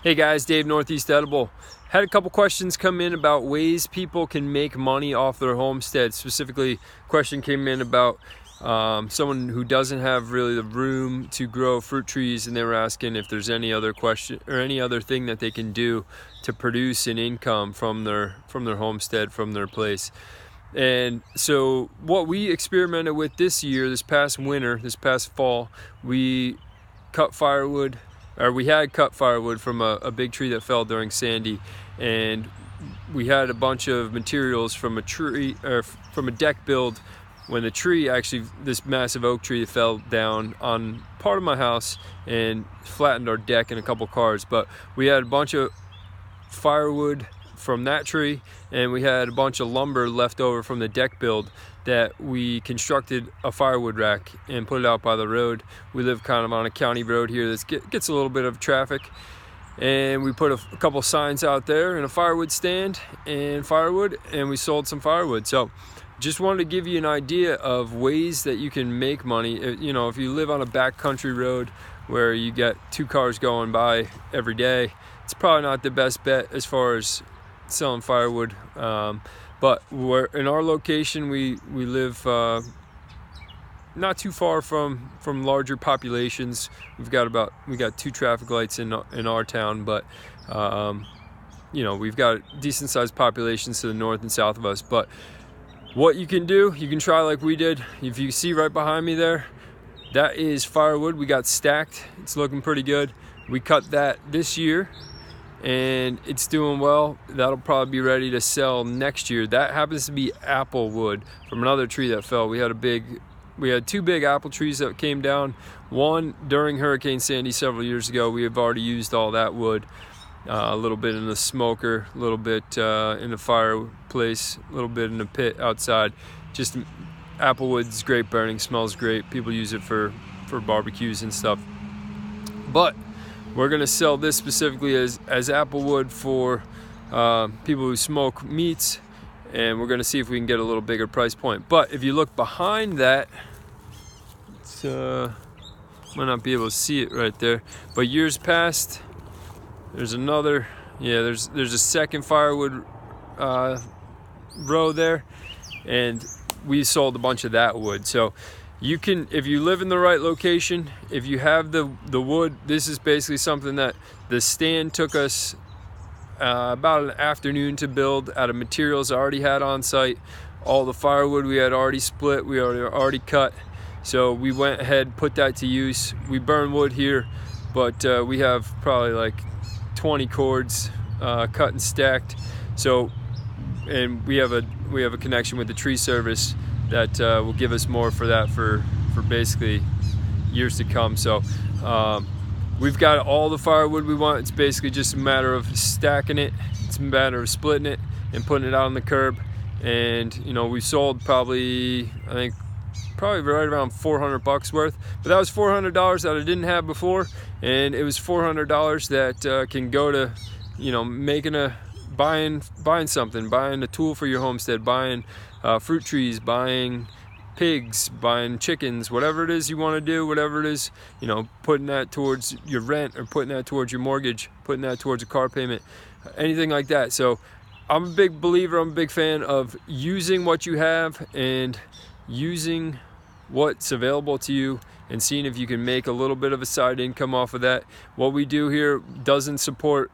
Hey guys, Dave, Northeast Edible. Had a couple questions come in about ways people can make money off their homestead. Specifically, a question came in about someone who doesn't have really the room to grow fruit trees, and they were asking if there's any other question or any other thing that they can do to produce an income from their homestead, from their place. And so what we experimented with this year, this past winter, this past fall, we cut firewood. We had cut firewood from a big tree that fell during Sandy, and we had a bunch of materials from a tree, or from a deck build, when the tree, actually this massive oak tree, fell down on part of my house and flattened our deck and a couple cars. But we had a bunch of firewood from that tree, and we had a bunch of lumber left over from the deck build that we constructed a firewood rack and put it out by the road. We live kind of on a county road here that gets a little bit of traffic, and we put a couple signs out there and a firewood stand and firewood, and we sold some firewood. So just wanted to give you an idea of ways that you can make money. You know, if you live on a backcountry road where you get 2 cars going by every day, it's probably not the best bet as far as selling firewood. But we're in our location, we live not too far from larger populations. We got 2 traffic lights in our town, but you know, we've got decent sized populations to the north and south of us. But what you can do, you can try like we did. If you see right behind me there, that is firewood we got stacked. It's looking pretty good. We cut that this year and it's doing well. That'll probably be ready to sell next year. That happens to be apple wood from another tree that fell. We had 2 big apple trees that came down. One during Hurricane Sandy several years ago. We have already used all that wood. A little bit in the smoker, a little bit in the fireplace, a little bit in the pit outside. Just apple wood's great burning, smells great. People use it for barbecues and stuff. But we're gonna sell this specifically as apple wood for people who smoke meats, and we're gonna see if we can get a little bigger price point. But if you look behind that, it's might not be able to see it right there, but years past, there's another, there's a second firewood row there, and we sold a bunch of that wood. So you can, if you live in the right location, if you have the wood, this is basically something that the stand took us about an afternoon to build out of materials I already had on site. All the firewood we had already split, we already cut. So we went ahead, put that to use. We burn wood here, but we have probably like 20 cords cut and stacked. So, and we have a connection with the tree service that will give us more for that for basically years to come. So we've got all the firewood we want. It's basically just a matter of stacking it. It's a matter of splitting it and putting it out on the curb. And you know, we sold probably, I think, probably right around $400 worth. But that was $400 that I didn't have before, and it was $400 that can go to, you know, buying something, buying a tool for your homestead, buying fruit trees, buying pigs, buying chickens, whatever it is you want to do, whatever it is, you know, putting that towards your rent or putting that towards your mortgage, putting that towards a car payment, anything like that. So I'm a big believer, I'm a big fan of using what you have and using what's available to you and seeing if you can make a little bit of a side income off of that. What we do here doesn't support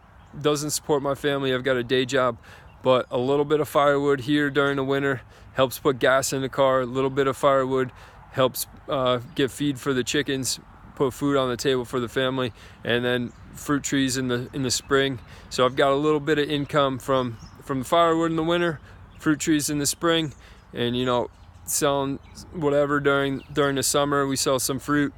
my family. I've got a day job, but a little bit of firewood here during the winter helps put gas in the car. A little bit of firewood helps get feed for the chickens, put food on the table for the family, and then fruit trees in the spring. So I've got a little bit of income from the firewood in the winter, fruit trees in the spring, and you know, selling whatever during the summer. We sell some fruit,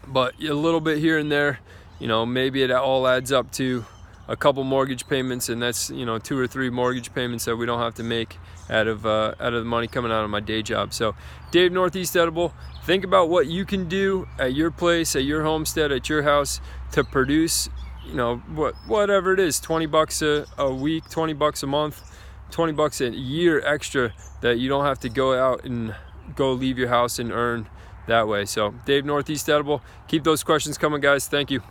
but a little bit here and there, you know, maybe it all adds up to a couple mortgage payments, and that's, you know, 2 or 3 mortgage payments that we don't have to make out of the money coming out of my day job. So Dave, Northeast Edible, think about what you can do at your place, at your homestead, at your house to produce, you know, whatever it is, $20 a week, $20 a month, $20 a year extra that you don't have to go out and go leave your house and earn that way. So Dave, Northeast Edible, keep those questions coming, guys. Thank you.